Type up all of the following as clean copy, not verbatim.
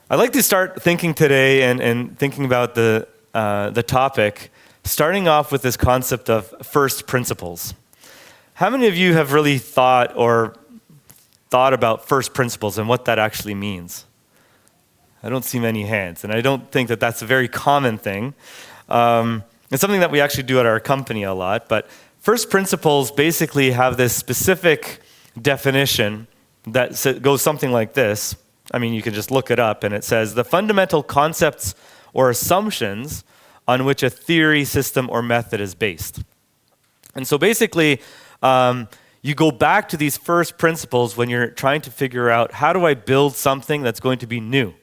I'd like to start thinking today and thinking about the topic, starting off with this concept of first principles. How many of you have really thought about first principles and what that actually means? I don't see many hands, and I don't think that that's a very common thing. It's something that we actually do at our company a lot, but first principles basically have this specific definition that goes something like this. I mean, you can just look it up, and it says, the fundamental concepts or assumptions on which a theory, system, or method is based. And so basically, you go back to these first principles when you're trying to figure out, how do I build something that's going to be new?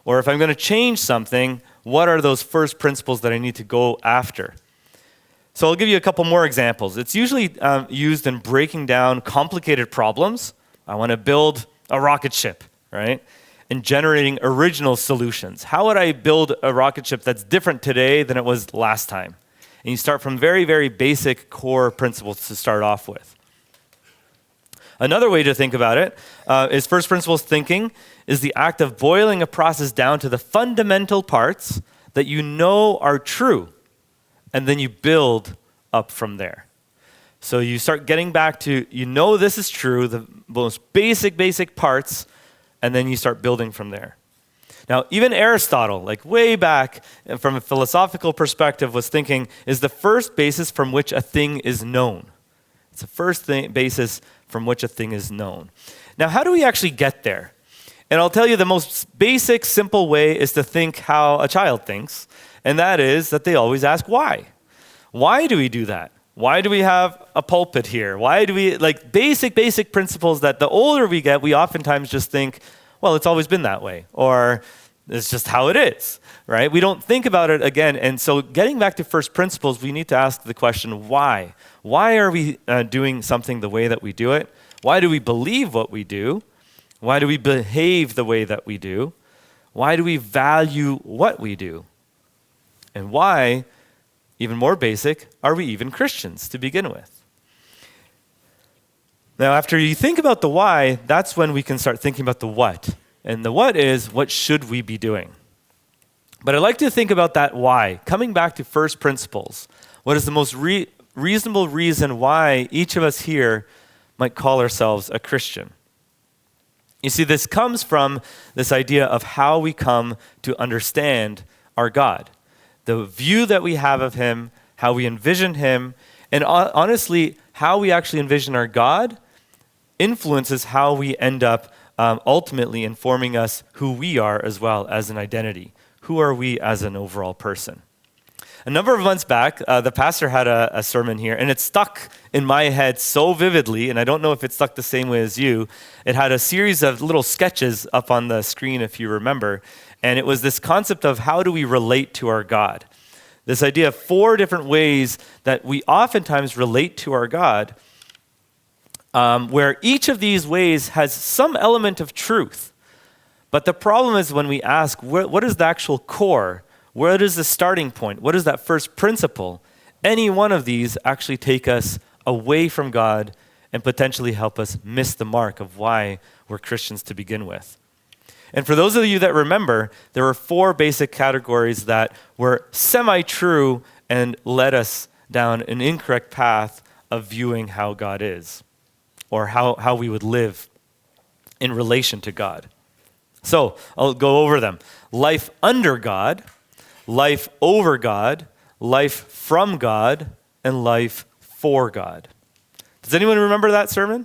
Or if I'm going to change something, what are those first principles that I need to go after? So I'll give you a couple more examples. It's usually used in breaking down complicated problems. I want to build a rocket ship, right? And generating original solutions. How would I build a rocket ship that's different today than it was last time? And you start from very, very basic core principles to start off with. Another way to think about it is first principles thinking is the act of boiling a process down to the fundamental parts that you know are true, and then you build up from there. So you start getting back to, you know this is true, the most basic parts, and then you start building from there. Now, even Aristotle, like way back from a philosophical perspective, was thinking, is the first basis from which a thing is known. It's the first basis from which a thing is known. Now, how do we actually get there? And I'll tell you the most basic, simple way is to think how a child thinks, and that is that they always ask why. Why do we do that? Why do we have a pulpit here? Why do we, like basic principles that the older we get, we oftentimes just think, well, it's always been that way, or it's just how it is, right? We don't think about it again. And so getting back to first principles, we need to ask the question, why? Why are we doing something the way that we do it? Why do we believe what we do? Why do we behave the way that we do? Why do we value what we do? And why, even more basic, are we even Christians to begin with? Now, after you think about the why, that's when we can start thinking about the what. And the what is, what should we be doing? But I'd like to think about that why, coming back to first principles. What is the most reasonable reason why each of us here might call ourselves a Christian? You see, this comes from this idea of how we come to understand our God, the view that we have of him, how we envision him, and honestly, how we actually envision our God influences how we end up ultimately informing us who we are as well as an identity. Who are we as an overall person? A number of months back, the pastor had a sermon here, and it stuck in my head so vividly, and I don't know if it stuck the same way as you. It had a series of little sketches up on the screen, if you remember, and it was this concept of how do we relate to our God. This idea of 4 different ways that we oftentimes relate to our God, where each of these ways has some element of truth. But the problem is when we ask, what is the actual core? What is the starting point? What is that first principle? Any one of these actually take us away from God and potentially help us miss the mark of why we're Christians to begin with. And for those of you that remember, there were 4 basic categories that were semi-true and led us down an incorrect path of viewing how God is, or how we would live in relation to God. So I'll go over them. Life under God, life over God, life from God, and life for God. Does anyone remember that sermon?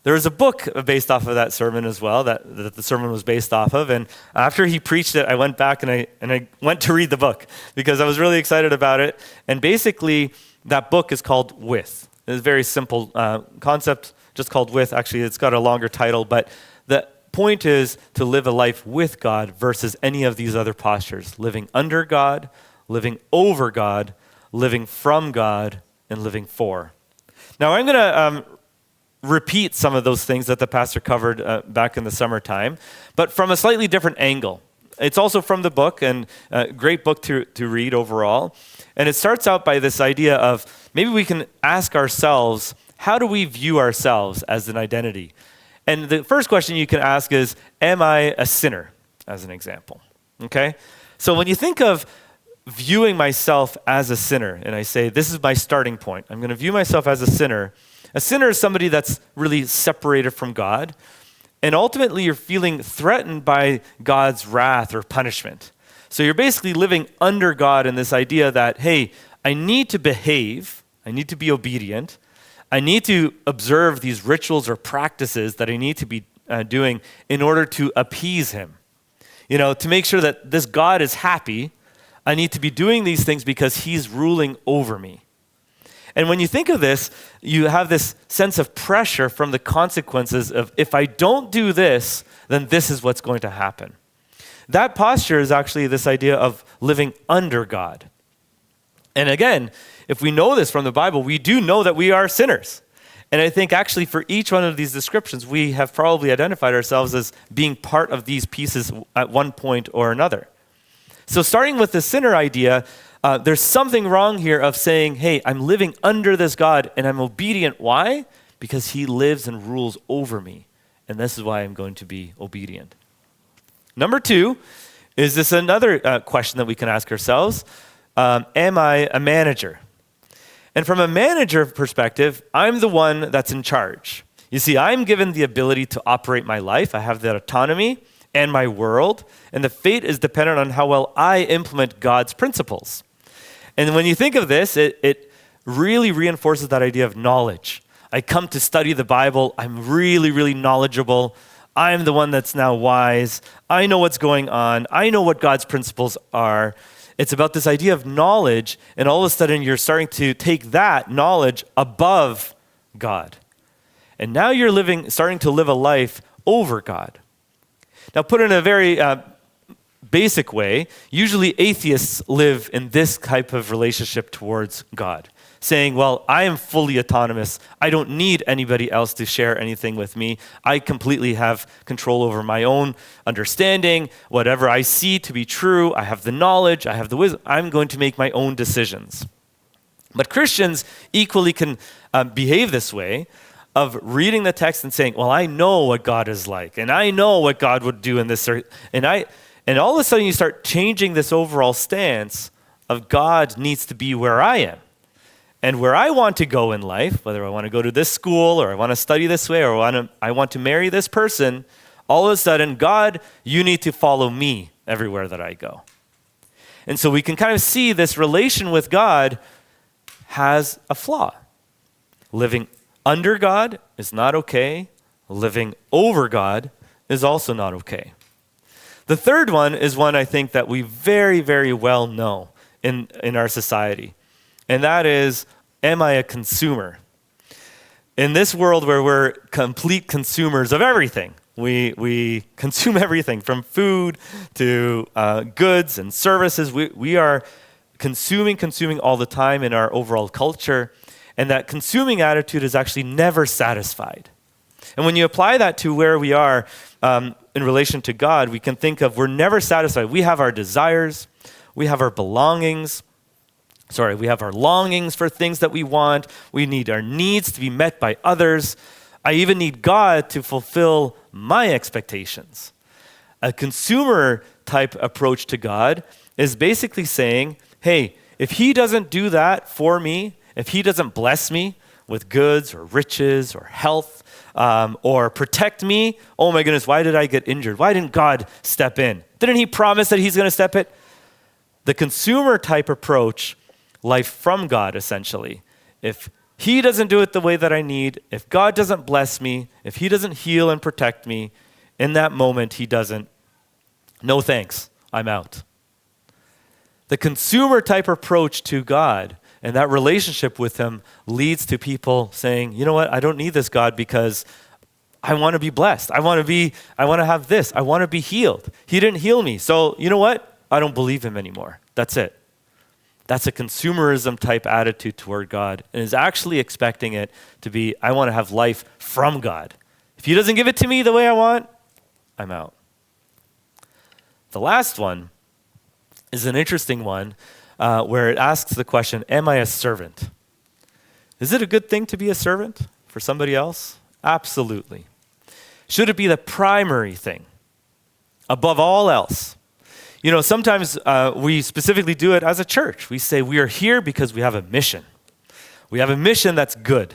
There was a book based off of that sermon as well, that the sermon was based off of. And after he preached it, I went back and I went to read the book because I was really excited about it. And basically, that book is called With. It's a very simple concept, just called With. Actually, it's got a longer title, but the point is to live a life with God versus any of these other postures. Living under God, living over God, living from God, and living for. Now, I'm going to repeat some of those things that the pastor covered back in the summertime, but from a slightly different angle. It's also from the book, and a great book to read overall. And it starts out by this idea of maybe we can ask ourselves, how do we view ourselves as an identity? And the first question you can ask is, am I a sinner? as an example. Okay? So when you think of viewing myself as a sinner, and I say, this is my starting point, I'm going to view myself as a sinner is somebody that's really separated from God, and ultimately you're feeling threatened by God's wrath or punishment. So you're basically living under God in this idea that, hey, I need to behave, I need to be obedient, I need to observe these rituals or practices that I need to be doing in order to appease him. To make sure that this God is happy, I need to be doing these things because he's ruling over me. And when you think of this, you have this sense of pressure from the consequences of, if I don't do this, then this is what's going to happen. That posture is actually this idea of living under God. And again, if we know this from the Bible, we do know that we are sinners. And I think actually for each one of these descriptions, we have probably identified ourselves as being part of these pieces at one point or another. So starting with the sinner idea, there's something wrong here of saying, hey, I'm living under this God and I'm obedient. Why? Because he lives and rules over me. And this is why I'm going to be obedient. Number 2 is this another question that we can ask ourselves. Am I a manager? And from a manager perspective, I'm the one that's in charge. You see, I'm given the ability to operate my life. I have that autonomy and my world, and the fate is dependent on how well I implement God's principles. And when you think of this, it really reinforces that idea of knowledge. I come to study the Bible. I'm really, really knowledgeable. I'm the one that's now wise. I know what's going on. I know what God's principles are. It's about this idea of knowledge, and all of a sudden you're starting to take that knowledge above God. And now you're starting to live a life over God. Now, put in a very basic way, usually atheists live in this type of relationship towards God, saying, well, I am fully autonomous. I don't need anybody else to share anything with me. I completely have control over my own understanding. Whatever I see to be true, I have the knowledge, I have the wisdom. I'm going to make my own decisions. But Christians equally can behave this way, of reading the text and saying, well, I know what God is like, and I know what God would do in this, and all of a sudden you start changing this overall stance of God needs to be where I am. And where I want to go in life, whether I want to go to this school or I want to study this way or I want to marry this person, all of a sudden, God, you need to follow me everywhere that I go. And so we can kind of see this relation with God has a flaw. Living under God is not okay. Living over God is also not okay. The third one is one I think that we very, very well know in our society. And that is, am I a consumer? In this world where we're complete consumers of everything, we consume everything from food to goods and services. We are consuming all the time in our overall culture. And that consuming attitude is actually never satisfied. And when you apply that to where we are in relation to God, we can think of we're never satisfied. We have our desires, we have our belongings, we have our longings for things that we want. We need our needs to be met by others. I even need God to fulfill my expectations. A consumer type approach to God is basically saying, hey, if he doesn't do that for me, if he doesn't bless me with goods or riches or health or protect me, oh my goodness, why did I get injured? Why didn't God step in? Didn't he promise that he's going to step in? The consumer type approach, life from God essentially. If he doesn't do it the way that I need, if God doesn't bless me, if he doesn't heal and protect me, in that moment he doesn't, no thanks, I'm out. The consumer type approach to God and that relationship with him leads to people saying, you know what, I don't need this God because I want to be blessed. I want to have this. I want to be healed. He didn't heal me. So you know what? I don't believe him anymore. That's it. That's a consumerism type attitude toward God and is actually expecting it to be, I want to have life from God. If he doesn't give it to me the way I want, I'm out. The last one is an interesting one where it asks the question, am I a servant? Is it a good thing to be a servant for somebody else? Absolutely. Should it be the primary thing? above all else. Sometimes we specifically do it as a church. We say we are here because we have a mission. We have a mission that's good.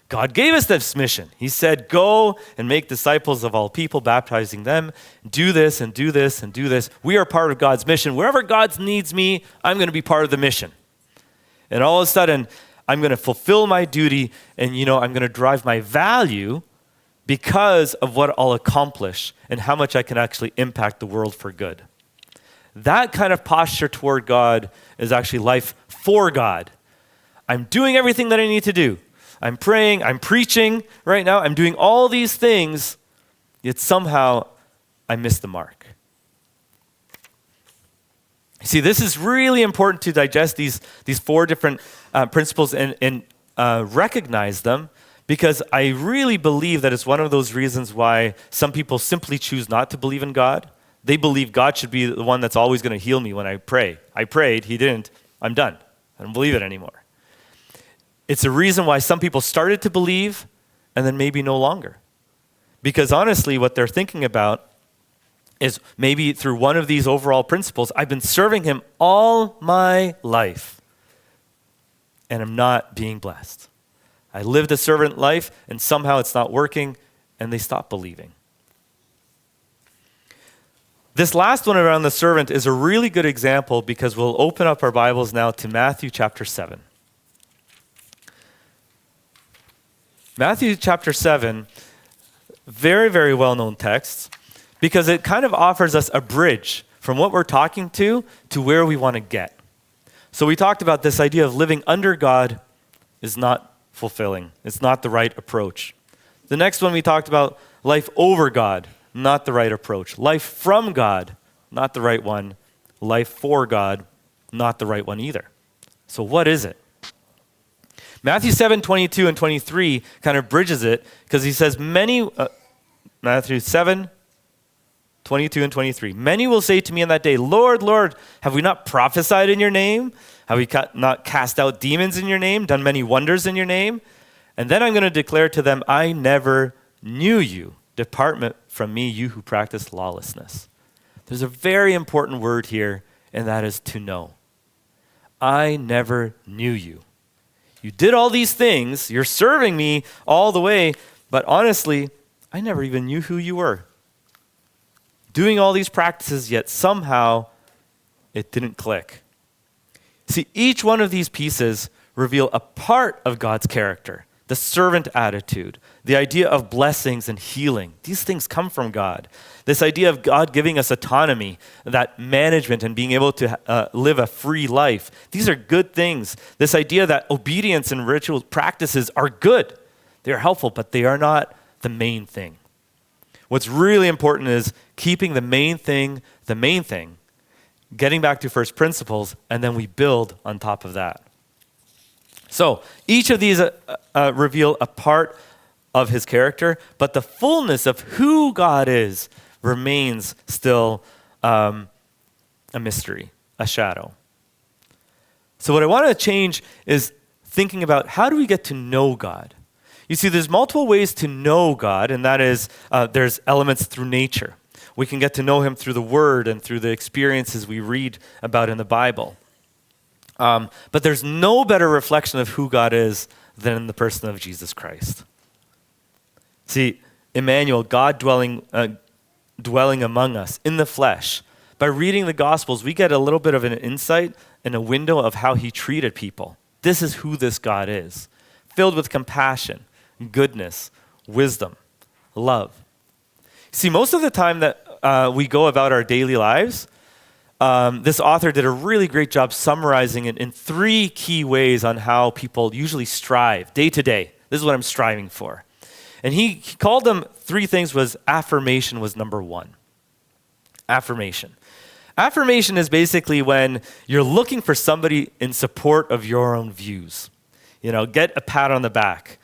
God gave us this mission. He said, go and make disciples of all people, baptizing them. Do this and do this and do this. We are part of God's mission. Wherever God needs me, I'm going to be part of the mission. And all of a sudden, I'm going to fulfill my duty and, I'm going to drive my value because of what I'll accomplish and how much I can actually impact the world for good. That kind of posture toward God is actually life for God. I'm doing everything that I need to do. I'm praying, I'm preaching right now, I'm doing all these things, yet somehow I miss the mark. See, this is really important to digest these 4 different principles and recognize them, because I really believe that it's one of those reasons why some people simply choose not to believe in God. They believe God should be the one that's always going to heal me when I pray. I prayed, he didn't, I'm done. I don't believe it anymore. It's a reason why some people started to believe and then maybe no longer. Because honestly, what they're thinking about is maybe through one of these overall principles, I've been serving him all my life and I'm not being blessed. I lived a servant life and somehow it's not working, and they stop believing. This last one around the servant is a really good example, because we'll open up our Bibles now to Matthew chapter 7. Matthew chapter 7, very, very well-known text, because it kind of offers us a bridge from what we're talking to where we want to get. So we talked about this idea of living under God is not fulfilling. It's not the right approach. The next one we talked about life over God, not the right approach. Life from God, not the right one. Life for God, not the right one either. So what is it? Matthew 7, 22 and 23 kind of bridges it, because he says Matthew 7, 22 and 23. Many will say to me in that day, Lord, Lord, have we not prophesied in your name? Have we not cast out demons in your name, done many wonders in your name? And then I'm going to declare to them, I never knew you. Depart from me, you who practice lawlessness. There's a very important word here, and that is to know. I never knew you. You did all these things, you're serving me all the way, but honestly, I never even knew who you were. Doing all these practices, yet somehow it didn't click. See, each one of these pieces reveal a part of God's character, the servant attitude, the idea of blessings and healing. These things come from God. This idea of God giving us autonomy, that management and being able to live a free life. These are good things. This idea that obedience and ritual practices are good. They are helpful, but they are not the main thing. What's really important is keeping the main thing, getting back to first principles, and then we build on top of that. So each of these reveal a part of his character, but the fullness of who God is remains still a mystery, a shadow. So what I want to change is thinking about, how do we get to know God? You see, there's multiple ways to know God, and that is there's elements through nature. We can get to know him through the Word and through the experiences we read about in the Bible. But there's no better reflection of who God is than in the person of Jesus Christ. See, Emmanuel, God dwelling among us in the flesh. By reading the Gospels, we get a little bit of an insight and a window of how he treated people. This is who this God is, filled with compassion, goodness, wisdom, love. See, most of the time that we go about our daily lives, this author did a really great job summarizing it in 3 key ways on how people usually strive day to day. This is what I'm striving for. And he called them 3 things. Affirmation was number 1. Affirmation. Affirmation is basically when you're looking for somebody in support of your own views. Get a pat on the back.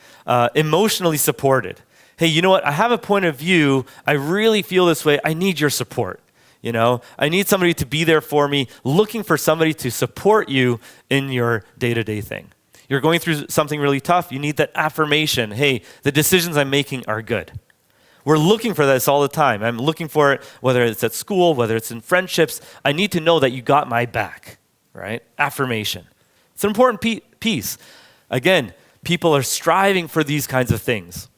Emotionally supported. Hey, you know what? I have a point of view. I really feel this way. I need your support. I need somebody to be there for me, looking for somebody to support you in your day-to-day thing. You're going through something really tough. You need that affirmation. Hey, the decisions I'm making are good. We're looking for this all the time. I'm looking for it, whether it's at school, whether it's in friendships. I need to know that you got my back, right? Affirmation. It's an important piece. Again, people are striving for these kinds of things.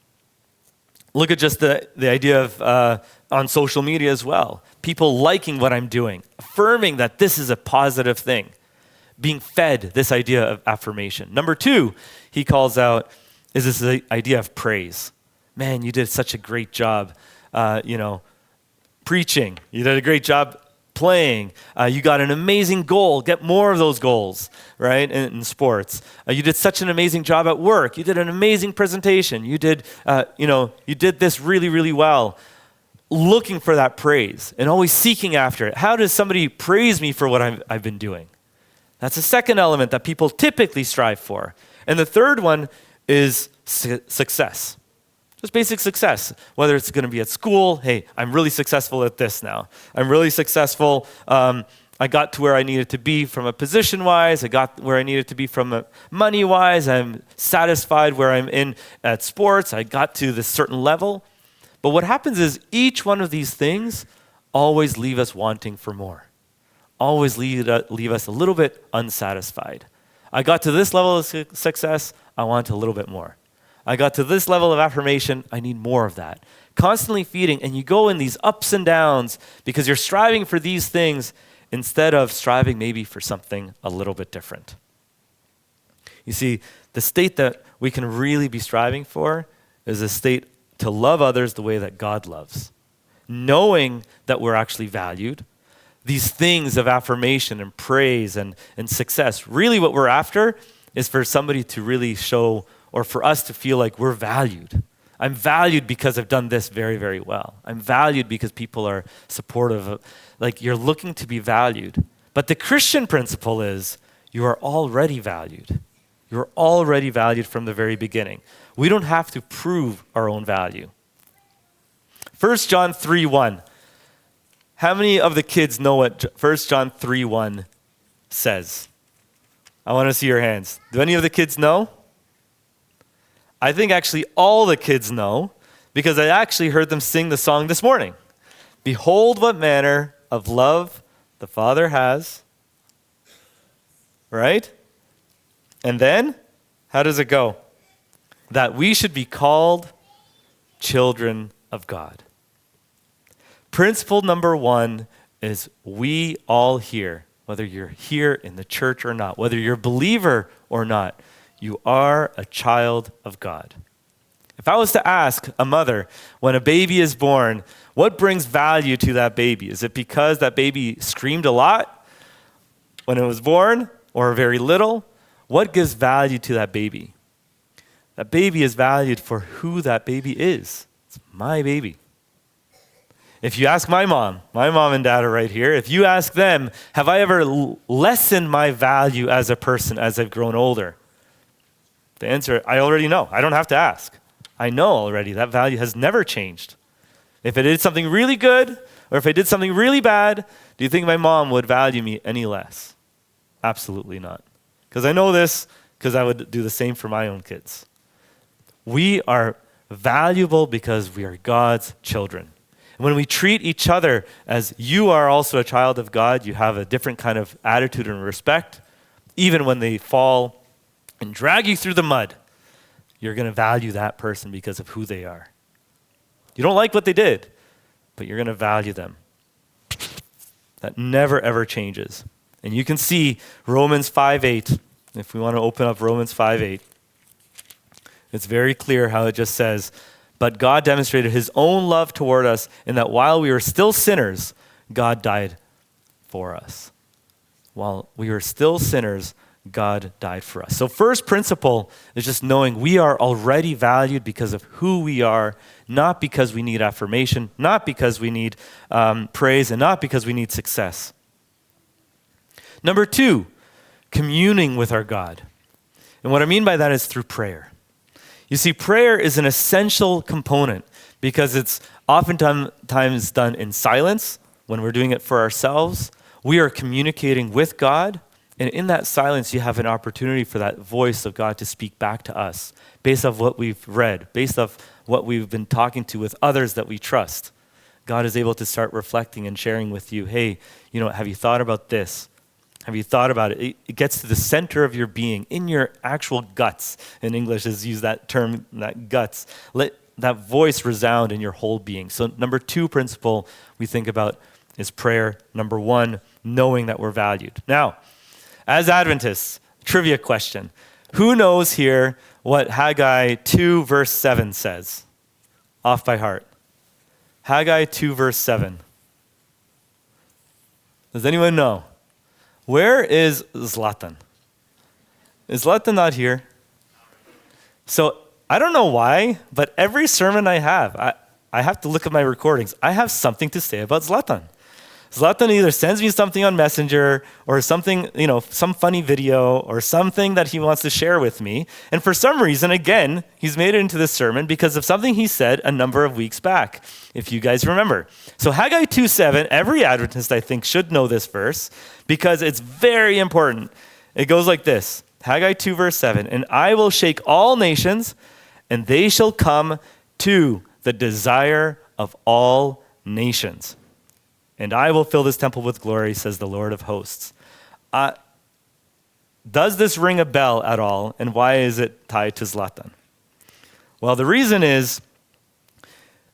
Look at just the idea of on social media as well. People liking what I'm doing, affirming that this is a positive thing, being fed this idea of affirmation. Number 2, he calls out, is this idea of praise. Man, you did such a great job, preaching. You did a great job playing. You got an amazing goal. Get more of those goals, right, in sports. You did such an amazing job at work. You did an amazing presentation. You did, you did this really, really well. Looking for that praise and always seeking after it. How does somebody praise me for what I've been doing? That's the second element that people typically strive for. And the third one is success. Just basic success, whether it's going to be at school. Hey, I'm really successful at this now. I'm really successful. I got to where I needed to be from a position-wise. I got where I needed to be from a money-wise. I'm satisfied where I'm in at sports. I got to this certain level. But what happens is each one of these things always leave us wanting for more. Always leave us a little bit unsatisfied. I got to this level of success. I want a little bit more. I got to this level of affirmation, I need more of that. Constantly feeding, and you go in these ups and downs because you're striving for these things instead of striving maybe for something a little bit different. You see, the state that we can really be striving for is a state to love others the way that God loves. Knowing that we're actually valued. These things of affirmation and praise and success, really what we're after is for somebody to really show, or for us to feel like we're valued. I'm valued because I've done this very, very well. I'm valued because people are supportive of, like you're looking to be valued. But the Christian principle is you are already valued. You're already valued from the very beginning. We don't have to prove our own value. 1 John 3:1. How many of the kids know what 1 John 3:1 says? I want to see your hands. Do any of the kids know? I think actually all the kids know because I actually heard them sing the song this morning. Behold what manner of love the Father has. Right? And then, how does it go? That we should be called children of God. Principle number 1 is we all here, whether you're here in the church or not, whether you're a believer or not, you are a child of God. If I was to ask a mother, when a baby is born, what brings value to that baby? Is it because that baby screamed a lot when it was born or very little? What gives value to that baby? That baby is valued for who that baby is. It's my baby. If you ask my mom and dad are right here. If you ask them, have I ever lessened my value as a person as I've grown older? The answer, I already know. I don't have to ask. I know already that value has never changed. If I did something really good or if I did something really bad, do you think my mom would value me any less? Absolutely not. Because I know this because I would do the same for my own kids. We are valuable because we are God's children. When we treat each other as you are also a child of God, you have a different kind of attitude and respect. Even when they fall and drag you through the mud, you're going to value that person because of who they are. You don't like what they did, but you're going to value them. That never, ever changes. And you can see Romans 5:8. If we want to open up Romans 5:8, it's very clear how it just says, but God demonstrated his own love toward us in that while we were still sinners, God died for us. While we were still sinners, God died for us. So first principle is just knowing we are already valued because of who we are, not because we need affirmation, not because we need praise, and not because we need success. Number 2, communing with our God. And what I mean by that is through prayer. You see, prayer is an essential component because it's oftentimes done in silence when we're doing it for ourselves. We are communicating with God And in that silence, you have an opportunity for that voice of God to speak back to us based off what we've read, based off what we've been talking to with others that we trust. God is able to start reflecting and sharing with you, hey, have you thought about this? Have you thought about it? It gets to the center of your being, in your actual guts. In English is use that term, that guts. Let that voice resound in your whole being. So number 2 principle we think about is prayer. Number 1, knowing that we're valued. Now, as Adventists, trivia question. Who knows here what Haggai 2 verse 7 says? Off by heart. Haggai 2 verse 7. Does anyone know? Where is Zlatan? Is Zlatan not here? So I don't know why, but every sermon I have to look at my recordings. I have something to say about Zlatan. Zlatan either sends me something on Messenger or something, some funny video or something that he wants to share with me. And for some reason, again, he's made it into this sermon because of something he said a number of weeks back, if you guys remember. So Haggai 2:7, every Adventist, I think, should know this verse because it's very important. It goes like this, Haggai 2 verse 7, and I will shake all nations, and they shall come to the desire of all nations. And I will fill this temple with glory, says the Lord of hosts. Does this ring a bell at all? And why is it tied to Zlatan? Well, the reason is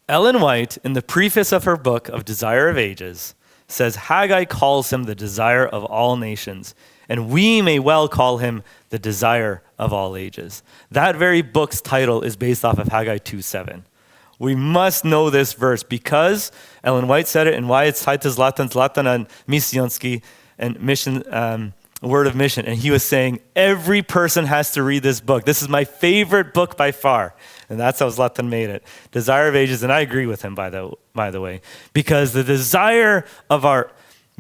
Ellen White, in the preface of her book of Desire of Ages, says Haggai calls him the desire of all nations. And we may well call him the desire of all ages. That very book's title is based off of Haggai 2:7. We must know this verse because Ellen White said it, and why it's tied to Zlatan and Misjonski and mission, word of mission. And he was saying, every person has to read this book. This is my favorite book by far. And that's how Zlatan made it. Desire of Ages, and I agree with him, by the way, because the desire of our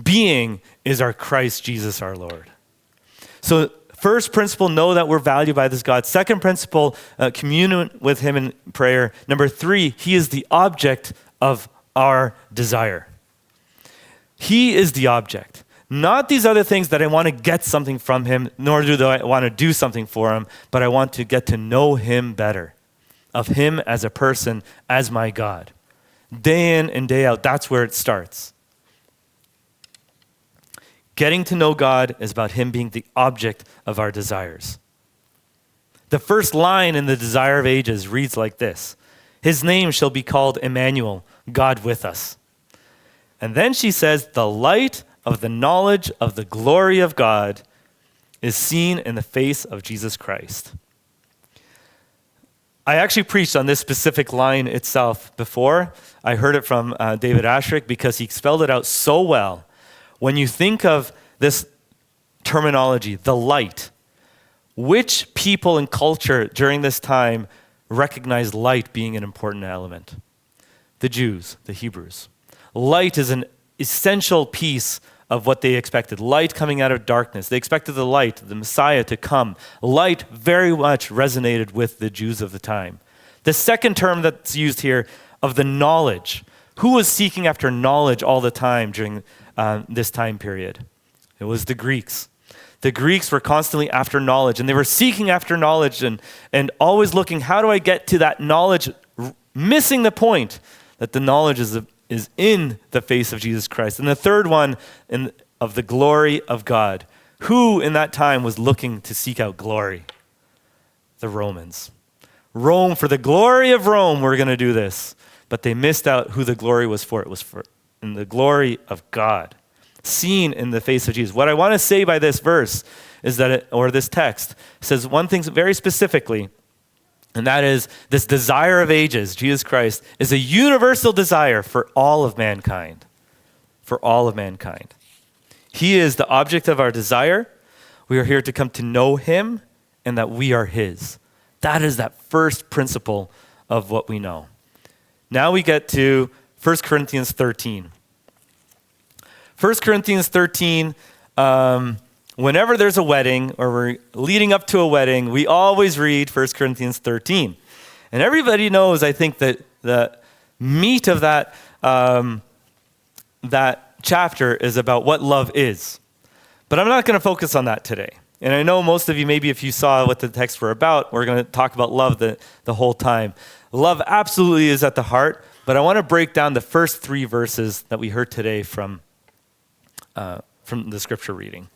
being is our Christ Jesus our Lord. So first principle, know that we're valued by this God. Second principle, commune with him in prayer. Number 3, he is the object of our desire. He is the object. Not these other things that I want to get something from him, nor do I want to do something for him, but I want to get to know him better, of him as a person, as my God. Day in and day out, that's where it starts. Getting to know God is about him being the object of our desires. The first line in the Desire of Ages reads like this: his name shall be called Emmanuel, God with us. And then she says, the light of the knowledge of the glory of God is seen in the face of Jesus Christ. I actually preached on this specific line itself before. I heard it from David Ashrick because he spelled it out so well. When you think of this terminology, the light, which people and culture during this time recognized light being an important element? The Jews, the Hebrews. Light is an essential piece of what they expected. Light coming out of darkness. They expected the light, the Messiah, to come. Light very much resonated with the Jews of the time. The second term that's used here, of the knowledge. Who was seeking after knowledge all the time during this time period? It was the Greeks. The Greeks were constantly after knowledge, and they were seeking after knowledge and always looking, how do I get to that knowledge, missing the point that the knowledge is in the face of Jesus Christ. And the third one, of the glory of God. Who in that time was looking to seek out glory? The Romans. Rome, for the glory of Rome, we're going to do this. But they missed out who the glory was for. It was for in the glory of God, seen in the face of Jesus. What I want to say by this verse is that, or this text, says one thing very specifically, and that is this desire of ages, Jesus Christ, is a universal desire for all of mankind. For all of mankind. He is the object of our desire. We are here to come to know him and that we are his. That is that first principle of what we know. Now we get to 1 Corinthians 13. 1 Corinthians 13, whenever there's a wedding or we're leading up to a wedding, we always read 1 Corinthians 13. And everybody knows, I think, that the meat of that chapter is about what love is. But I'm not going to focus on that today. And I know most of you, maybe if you saw what the texts were about, we're going to talk about love the whole time. Love absolutely is at the heart, but I want to break down the first 3 verses that we heard today from the scripture reading.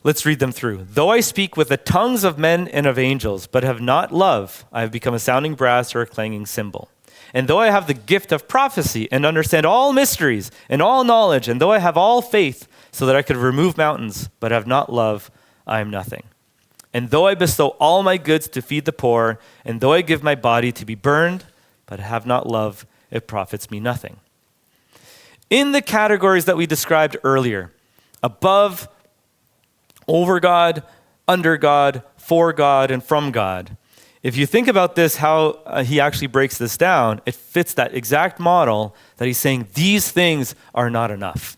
Let's read them through. Though I speak with the tongues of men and of angels, but have not love, I have become a sounding brass or a clanging cymbal. And though I have the gift of prophecy and understand all mysteries and all knowledge, and though I have all faith so that I could remove mountains, but have not love, I am nothing. And though I bestow all my goods to feed the poor, and though I give my body to be burned, but have not love, it profits me nothing. In the categories that we described earlier, above, over God, under God, for God, and from God, if you think about this, how he actually breaks this down, it fits that exact model that he's saying these things are not enough.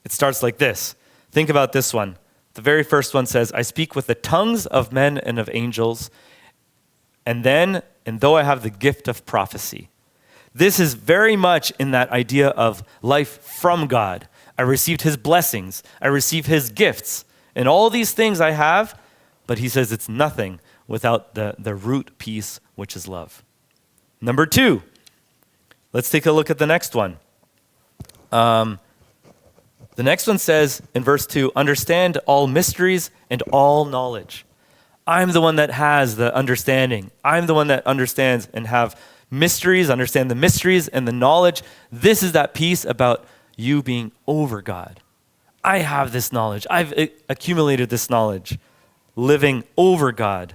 It starts like this. Think about this one. The very first one says, I speak with the tongues of men and of angels, and though I have the gift of prophecy. This is very much in that idea of life from God. I received his blessings. I receive his gifts. And all these things I have, but he says it's nothing without the root piece, which is love. Number 2, let's take a look at the next one. The next one says in verse 2, understand all mysteries and all knowledge. I'm the one that has the understanding. I'm the one that understands and have mysteries, understand the mysteries and the knowledge. This is that piece about you being over God. I have this knowledge. I've accumulated this knowledge, living over God.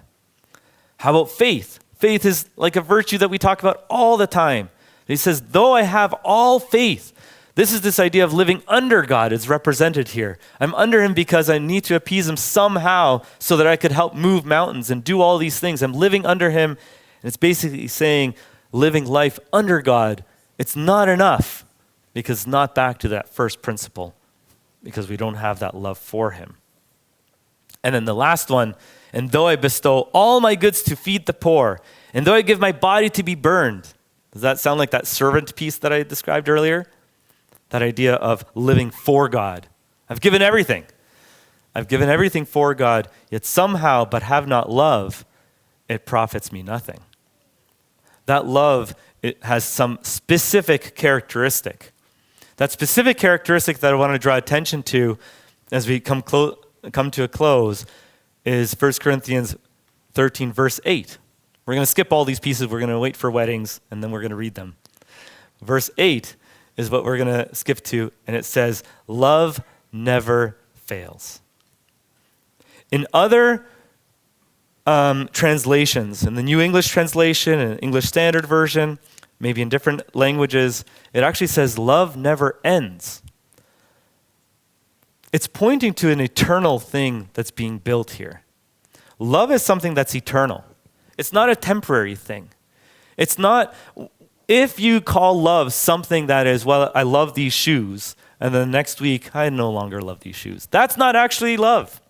How about faith? Faith is like a virtue that we talk about all the time. He says, though I have all faith, this is this idea of living under God is represented here. I'm under him because I need to appease him somehow so that I could help move mountains and do all these things. I'm living under him. And it's basically saying living life under God, it's not enough because it's not back to that first principle because we don't have that love for him. And then the last one, and though I bestow all my goods to feed the poor, and though I give my body to be burned. Does that sound like that servant piece that I described earlier? That idea of living for God. I've given everything. I've given everything for God, yet somehow, but have not love, it profits me nothing. That love, it has some specific characteristic. That specific characteristic that I want to draw attention to as we come to a close is 1 Corinthians 13, verse 8. We're going to skip all these pieces. We're going to wait for weddings, and then we're going to read them. Verse 8 is what we're going to skip to, and it says, love never fails. In other translations, in the New English Translation and English Standard Version, maybe in different languages, it actually says love never ends. It's pointing to an eternal thing that's being built here. Love is something that's eternal. It's not a temporary thing. It's not, if you call love something that is, well, I love these shoes, and then the next week, I no longer love these shoes. That's not actually love.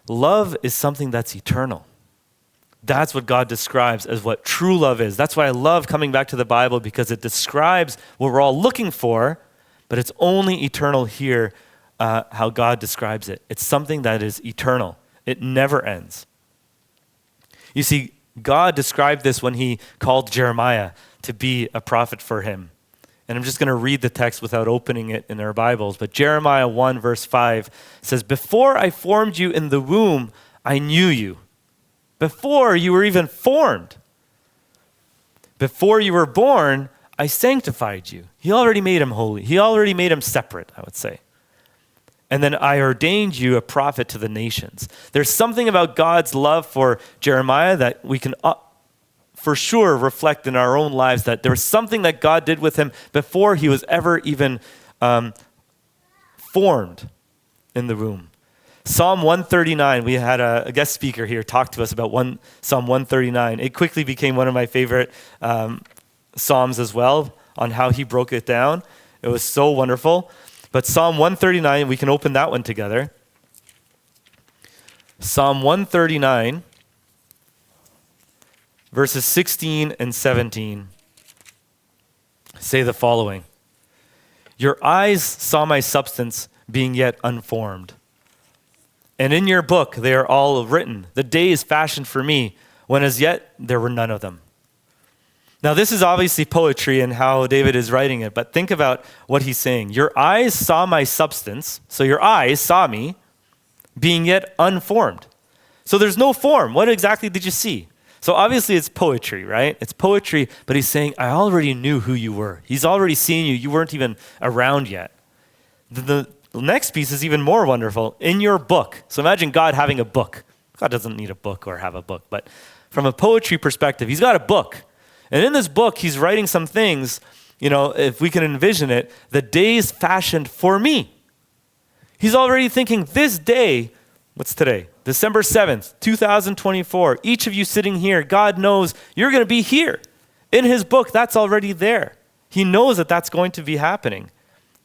Love is something that's eternal. That's what God describes as what true love is. That's why I love coming back to the Bible, because it describes what we're all looking for, but it's only eternal here, how God describes it. It's something that is eternal. It never ends. You see, God described this when he called Jeremiah to be a prophet for him. And I'm just going to read the text without opening it in our Bibles. But Jeremiah 1 verse 5 says, before I formed you in the womb, I knew you. Before you were even formed. Before you were born, I sanctified you. He already made him holy. He already made him separate, I would say. And then I ordained you a prophet to the nations. There's something about God's love for Jeremiah that we can for sure reflect in our own lives, that there was something that God did with him before he was ever even formed in the womb. Psalm 139, we had a guest speaker here talk to us about Psalm 139. It quickly became one of my favorite Psalms as well, on how he broke it down. It was so wonderful. But Psalm 139, we can open that one together. Psalm 139, verses 16 and 17 say the following. Your eyes saw my substance being yet unformed. And in your book they are all written. The days fashioned for me, when as yet there were none of them. Now this is obviously poetry and how David is writing it, but think about what he's saying. Your eyes saw my substance, so your eyes saw me, being yet unformed. So there's no form. What exactly did you see? So obviously it's poetry, right? It's poetry, but he's saying, I already knew who you were. He's already seen you. You weren't even around yet. The next piece is even more wonderful. In your book. So imagine God having a book. God doesn't need a book or have a book, but from a poetry perspective, he's got a book. And in this book, he's writing some things, if we can envision it, the days fashioned for me. He's already thinking this day, what's today? December 7th, 2024. Each of you sitting here, God knows you're going to be here. In his book, that's already there. He knows that that's going to be happening.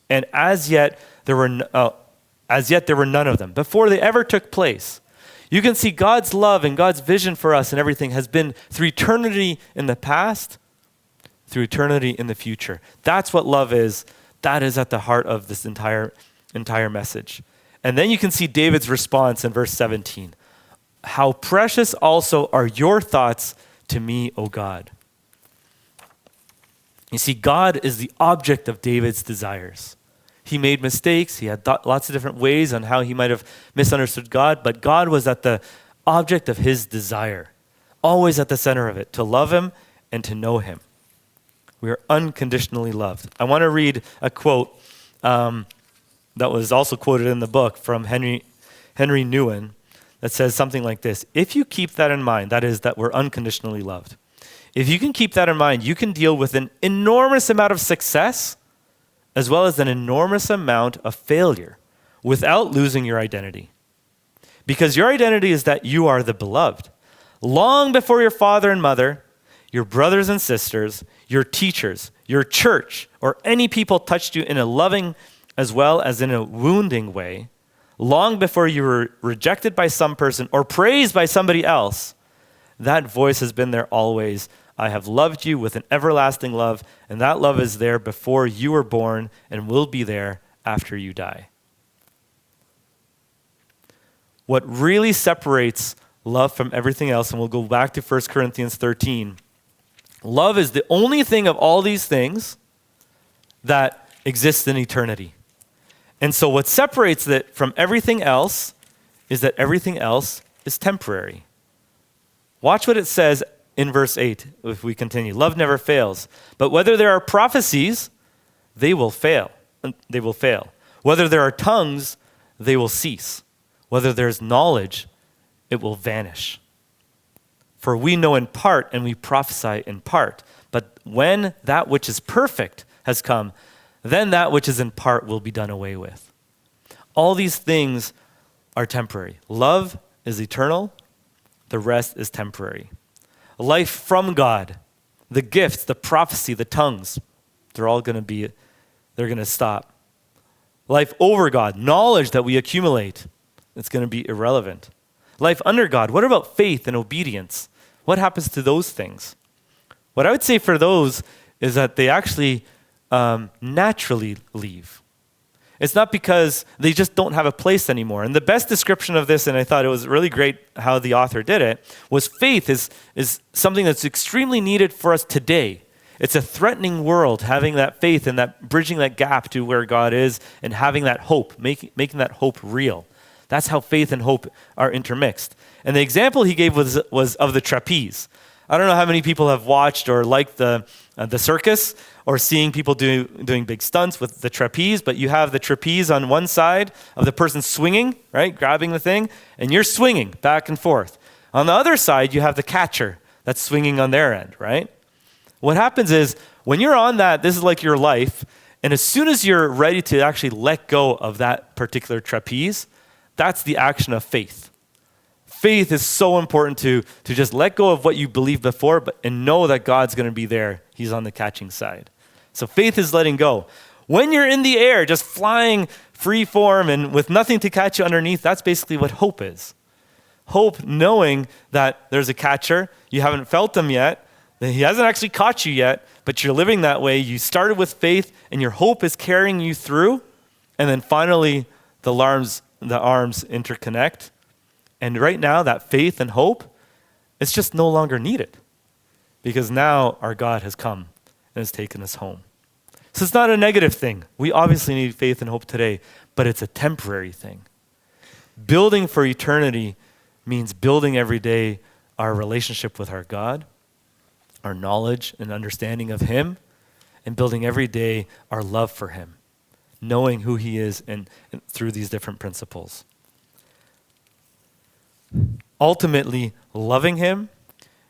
And as yet there were none of them before they ever took place. You can see God's love and God's vision for us and everything has been through eternity in the past, through eternity in the future. That's what love is. That is at the heart of this entire message. And then you can see David's response in verse 17. How precious also are your thoughts to me, O God. You see, God is the object of David's desires. He made mistakes. He had lots of different ways on how he might have misunderstood God, but God was at the object of his desire, always at the center of it, to love him and to know him. We are unconditionally loved. I want to read a quote that was also quoted in the book from Henry Nouwen that says something like this. If you keep that in mind, that is that we're unconditionally loved. If you can keep that in mind, you can deal with an enormous amount of success as well as an enormous amount of failure without losing your identity. Because your identity is that you are the beloved. Long before your father and mother, your brothers and sisters, your teachers, your church, or any people touched you in a loving as well as in a wounding way, long before you were rejected by some person or praised by somebody else, that voice has been there always. I have loved you with an everlasting love, and that love is there before you were born and will be there after you die. What really separates love from everything else, and we'll go back to 1 Corinthians 13, love is the only thing of all these things that exists in eternity. And so what separates it from everything else is that everything else is temporary. Watch what it says in verse 8, if we continue. Love never fails. But whether there are prophecies, they will fail. They will fail. Whether there are tongues, they will cease. Whether there is knowledge, it will vanish. For we know in part and we prophesy in part. But when that which is perfect has come, then that which is in part will be done away with. All these things are temporary. Love is eternal. The rest is temporary. Life from God, the gifts, the prophecy, the tongues, they're going to stop. Life over God, knowledge that we accumulate, it's going to be irrelevant. Life under God, what about faith and obedience? What happens to those things? What I would say for those is that they actually naturally leave. It's not because they just don't have a place anymore. And the best description of this, and I thought it was really great how the author did it, was faith is something that's extremely needed for us today. It's a threatening world, having that faith and that bridging that gap to where God is and having that hope, making that hope real. That's how faith and hope are intermixed. And the example he gave was of the trapeze. I don't know how many people have watched or liked the circus or seeing people doing big stunts with the trapeze, but you have the trapeze on one side of the person swinging, right, grabbing the thing, and you're swinging back and forth. On the other side, you have the catcher that's swinging on their end, right? What happens is when you're on that, this is like your life, and as soon as you're ready to actually let go of that particular trapeze, that's the action of faith. Faith is so important to just let go of what you believed before and know that God's going to be there. He's on the catching side. So faith is letting go. When you're in the air, just flying free form and with nothing to catch you underneath, that's basically what hope is. Hope knowing that there's a catcher. You haven't felt them yet, He hasn't actually caught you yet, but you're living that way. You started with faith, and your hope is carrying you through. And then finally, the arms interconnect. And right now, that faith and hope, it's just no longer needed. Because now our God has come and has taken us home. So it's not a negative thing. We obviously need faith and hope today, but it's a temporary thing. Building for eternity means building every day our relationship with our God, our knowledge and understanding of Him, and building every day our love for Him, knowing who He is and through these different principles. Ultimately, loving Him,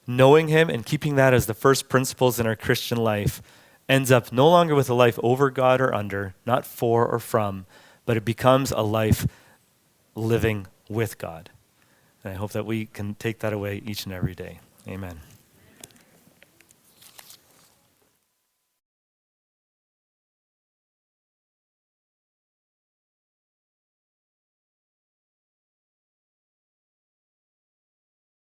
knowing Him, and keeping that as the first principles in our Christian life ends up no longer with a life over God or under, not for or from, but it becomes a life living with God. And I hope that we can take that away each and every day. Amen.